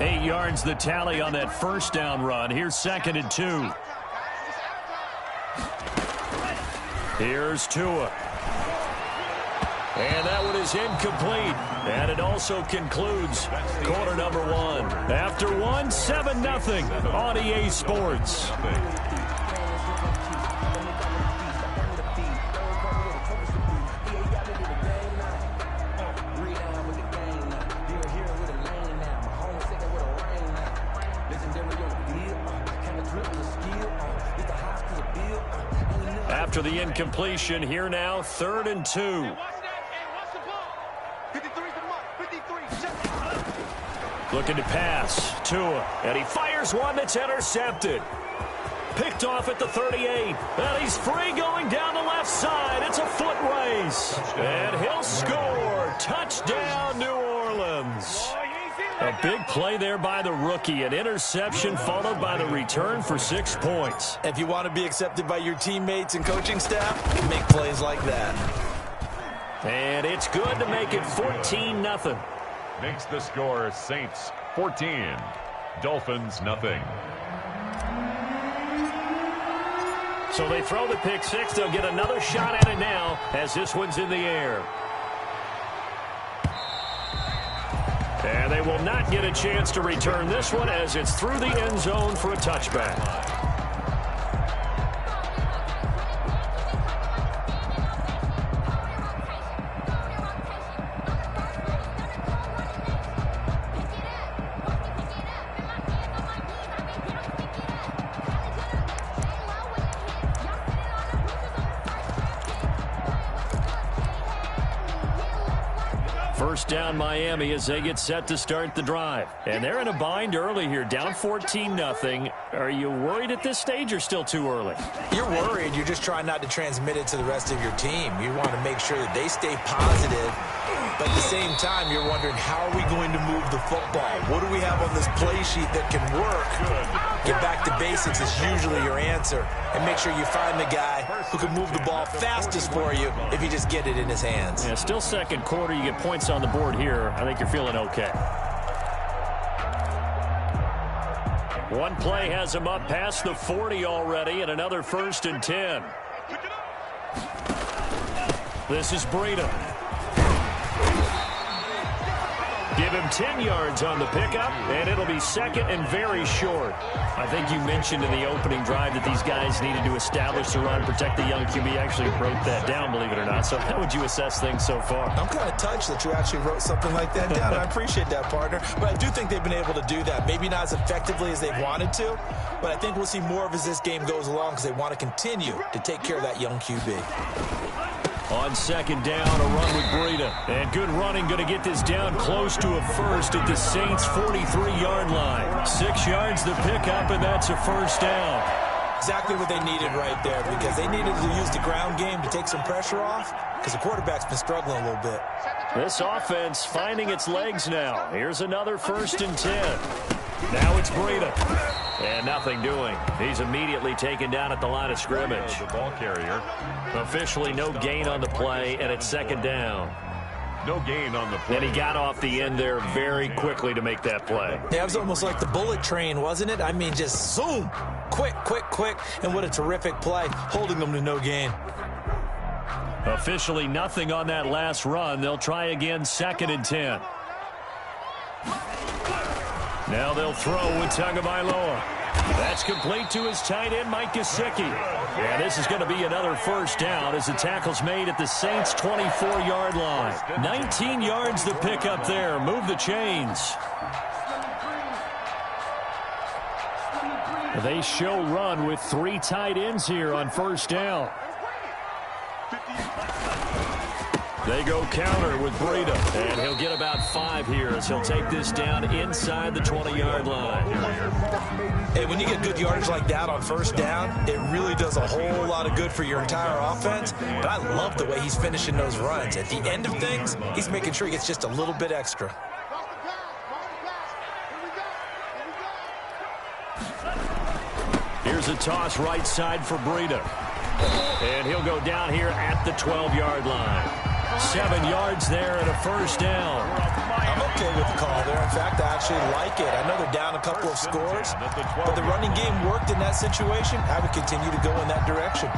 8 yards the tally on that first down run. Here's 2nd and 2. Here's Tua. And that one is incomplete. And it also concludes quarter number 1. After 1, 7-0 on EA Sports. After the incompletion, here now, 3rd and 2. Looking to pass, Tua, and he fires one that's intercepted. Picked off at the 38, and he's free going down the left side. It's a foot race, and he'll score. Touchdown, New Orleans. A big play there by the rookie. An interception followed by the return for 6 points. If you want to be accepted by your teammates and coaching staff, make plays like that. And it's good to make it 14-0. Makes the score Saints 14, Dolphins nothing. So they throw the pick six. They'll get another shot at it now as this one's in the air. And they will not get a chance to return this one as it's through the end zone for a touchback. First down Miami as they get set to start the drive. And they're in a bind early here, down 14-0. Are you worried at this stage or still too early? You're worried. You're just trying not to transmit it to the rest of your team. You want to make sure that they stay positive. But at the same time, you're wondering, how are we going to move the football? What do we have on this play sheet that can work? Get back to basics is usually your answer. And make sure you find the guy who can move the ball fastest for you if you just get it in his hands. Yeah, still second quarter. You get points on the board here. I think you're feeling okay. One play has him up past the 40 already, and another 1st and 10. This is Breida. Give him 10 yards on the pickup, and it'll be 2nd and very short. I think you mentioned in the opening drive that these guys needed to establish the run, protect the young QB. Actually wrote that down, believe it or not. So how would you assess things so far? I'm kind of touched that you actually wrote something like that down. I appreciate that, partner. But I do think they've been able to do that. Maybe not as effectively as they wanted to, but I think we'll see more of as this game goes along because they want to continue to take care of that young QB. On 2nd down, a run with Breida. And good running, going to get this down close to a first at the Saints' 43-yard line. 6 yards the pickup, and that's a 1st down. Exactly what they needed right there, because they needed to use the ground game to take some pressure off, because the quarterback's been struggling a little bit. This offense finding its legs now. Here's another 1st and 10. Now it's Breida. And nothing doing. He's immediately taken down at the line of scrimmage. The ball carrier. Officially no gain on the play, and it's 2nd down. No gain on the play. And he got off the end there very quickly to make that play. Yeah, it was almost like the bullet train, wasn't it? I mean, just zoom. Quick, quick, quick. And what a terrific play, holding them to no gain. Officially nothing on that last run. They'll try again, 2nd and 10. Now they'll throw with Tagovailoa. That's complete to his tight end, Mike Gesicki. And this is going to be another 1st down as the tackle's made at the Saints' 24-yard line. 19 yards the pickup there. Move the chains. They show run with 3 tight ends here on 1st down. They go counter with Breida, and he'll get about 5 here as he'll take this down inside the 20-yard line. Hey, when you get good yardage like that on 1st down, it really does a whole lot of good for your entire offense. But I love the way he's finishing those runs. At the end of things, he's making sure he gets just a little bit extra. Here's a toss right side for Breida. And he'll go down here at the 12-yard line. 7 yards there and a 1st down. I'm okay with the call there. In fact, I actually like it. I know they're down a couple of scores, but the running game worked in that situation. I would continue to go in that direction.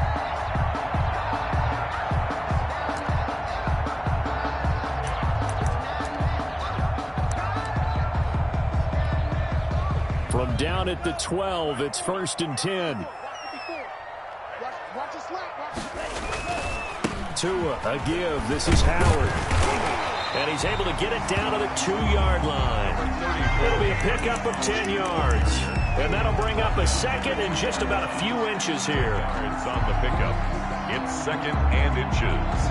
From down at the 12, it's 1st and 10. Tua, a give. This is Howard. And he's able to get it down to the 2-yard line. It'll be a pickup of 10 yards. And that'll bring up a second and just about a few inches here. It's on the pickup. It's 2nd and inches.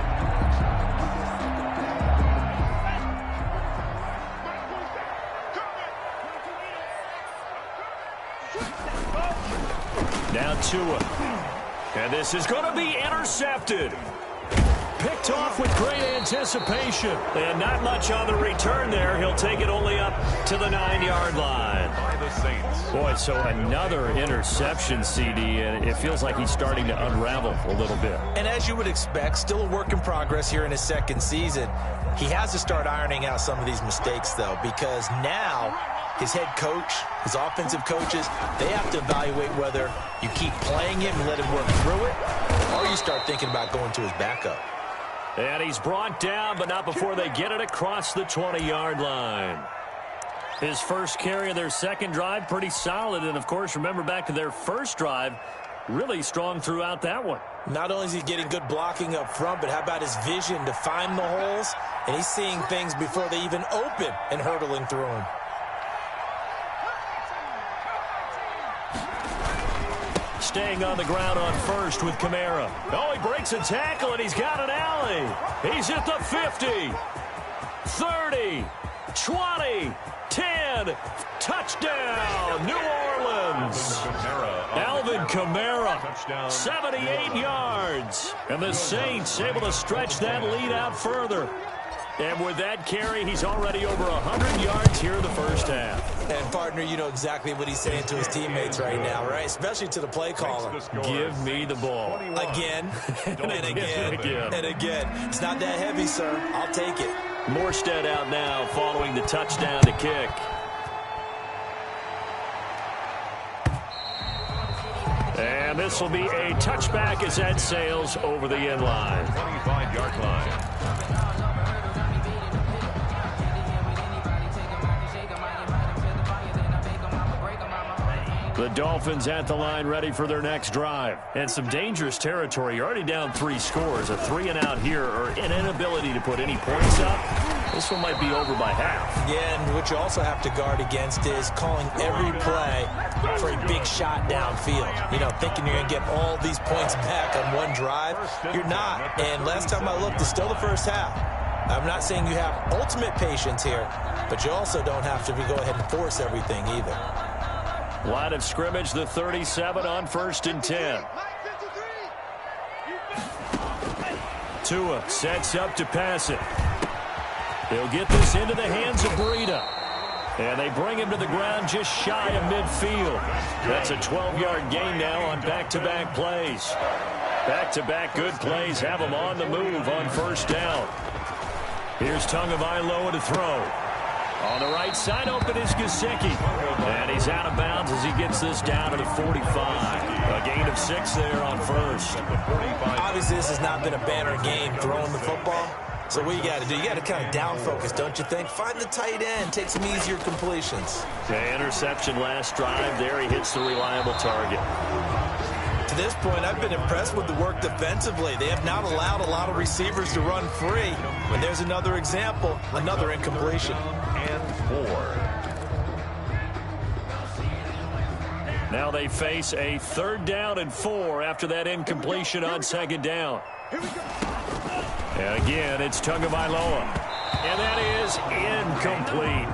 Now Tua. And this is going to be intercepted. Picked off with great anticipation. And not much on the return there. He'll take it only up to the 9-yard line. By the Saints. Boy, so another interception, CD, and it feels like he's starting to unravel a little bit. And as you would expect, still a work in progress here in his 2nd season. He has to start ironing out some of these mistakes, though, because now his head coach, his offensive coaches, they have to evaluate whether you keep playing him and let him work through it, or you start thinking about going to his backup. And he's brought down, but not before they get it across the 20-yard line. His first carry of their 2nd drive, pretty solid. And, of course, remember back to their 1st drive, really strong throughout that one. Not only is he getting good blocking up front, but how about his vision to find the holes? And he's seeing things before they even open and hurdling through them. Staying on the ground on 1st with Kamara. Oh, he breaks a tackle, and he's got an alley. He's at the 50, 30, 20, 10. Touchdown, New Orleans. Alvin Kamara, 78 yards. And the Saints able to stretch that lead out further. And with that carry, he's already over 100 yards here in the 1st half. And, partner, you know exactly what he's saying to his teammates right now, right? Especially to the play caller. Give me the ball. Again, and again, and again. It's not that heavy, sir. I'll take it. Morstead out now following the touchdown to kick. And this will be a touchback as that sails over the end line. 25-yard line. The Dolphins at the line ready for their next drive. And some dangerous territory. You're already down 3 scores. A 3-and-out here or an inability to put any points up. This one might be over by half. Yeah, and what you also have to guard against is calling every play for a big shot downfield. You know, thinking you're going to get all these points back on one drive. You're not. And last time I looked, it's still the 1st half. I'm not saying you have ultimate patience here, but you also don't have to go ahead and force everything either. Line of scrimmage, the 37 on 1st and 10. Tua sets up to pass it. He'll get this into the hands of Breida. And they bring him to the ground just shy of midfield. That's a 12-yard gain now on back-to-back plays. Back-to-back good plays have him on the move on 1st down. Here's Tagovailoa to throw. On the right side, open is Gesicki. And he's out of bounds as he gets this down to the 45. A gain of 6 there on 1st. Obviously, this has not been a banner game throwing the football. So what you got to do, you got to kind of down focus, don't you think? Find the tight end, take some easier completions. The interception last drive there. He hits the reliable target. To this point, I've been impressed with the work defensively. They have not allowed a lot of receivers to run free. And there's another example, another incompletion. And 4. Now they face a 3rd down and 4 after that incompletion on 2nd down. And again, it's Tagovailoa. And that is incomplete.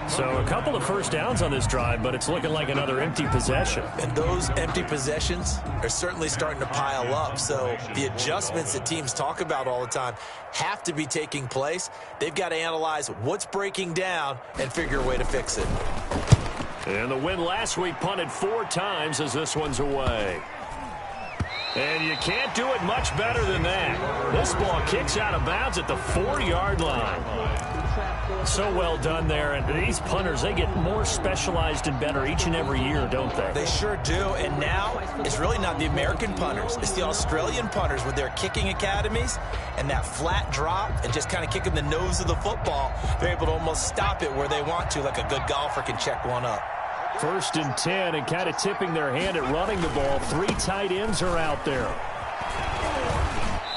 So a couple of 1st downs on this drive, but it's looking like another empty possession. And those empty possessions are certainly starting to pile up. So the adjustments that teams talk about all the time have to be taking place. They've got to analyze what's breaking down and figure a way to fix it. And the win last week punted 4 times as this one's away. And you can't do it much better than that. This ball kicks out of bounds at the 4-yard line. So well done there. And these punters, they get more specialized and better each and every year, don't they? They sure do. And now it's really not the American punters. It's the Australian punters with their kicking academies and that flat drop and just kind of kicking the nose of the football. They're able to almost stop it where they want to, like a good golfer can check one up. 1st and 10, and kind of tipping their hand at running the ball. 3 tight ends are out there.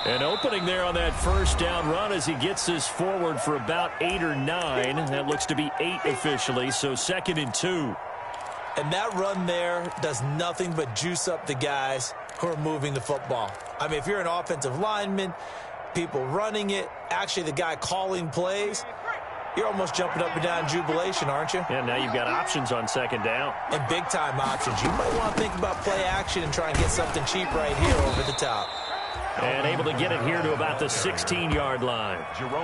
And opening there on that 1st down run as he gets this forward for about 8 or 9. That looks to be 8 officially, so 2nd and 2. And that run there does nothing but juice up the guys who are moving the football. I mean, if you're an offensive lineman, people running it, actually the guy calling plays, you're almost jumping up and down in jubilation, aren't you? Yeah, now you've got options on 2nd down. And big-time options. You might want to think about play action and try and get something cheap right here over the top. And able to get it here to about the 16-yard line.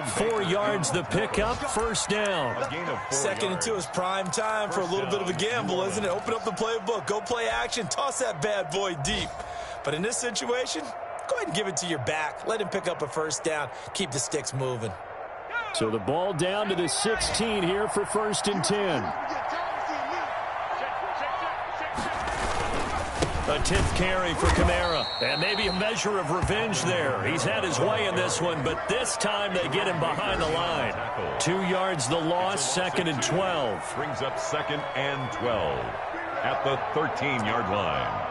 4 yards the pickup, 1st down. 2nd and 2 is prime time for a little bit of a gamble, isn't it? Open up the playbook, go play action, toss that bad boy deep. But in this situation, go ahead and give it to your back. Let him pick up a 1st down. Keep the sticks moving. So the ball down to the 16 here for 1st and 10. A 10th carry for Kamara. And maybe a measure of revenge there. He's had his way in this one, but this time they get him behind the line. 2 yards the loss, 2nd and 12. Brings up 2nd and 12 at the 13-yard line.